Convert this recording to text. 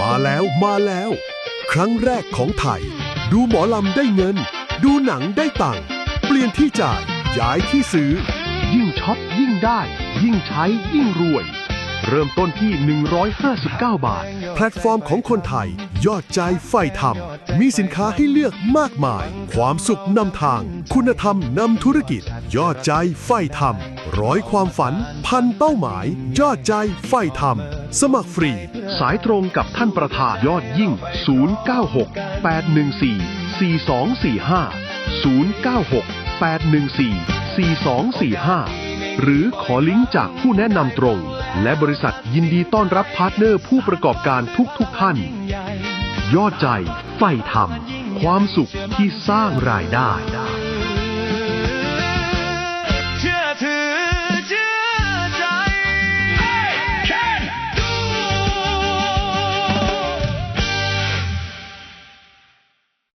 มาแล้ว ครั้งแรกของไทย ดูหมอลำได้เงิน ดูหนังได้ตังค์เปลี่ยนที่จ่ายย้ายที่ซื้อ ยิ่งช็อปยิ่งได้ ยิ่งใช้ยิ่งรวย เริ่มต้นที่ 159 บาท แพลตฟอร์มของคนไทย ยอดใจใฝ่ธรรม มีสินค้าให้เลือกมากมาย ความสุขนำทาง คุณธรรมนำธุรกิจ ยอดใจใฝ่ธรรม 100 ความฝัน พันเป้าหมาย ยอดใจใฝ่ธรรม สมัครฟรี สายตรงกับท่านประธานยอดยิ่ง 096-814-4245 หรือขอลิงก์จากผู้แนะนำตรง และบริษัทยินดีต้อนรับพาร์ทเนอร์ผู้ประกอบการทุกท่าน ยอดใจใฝ่ธรรม ความสุขที่สร้างรายได้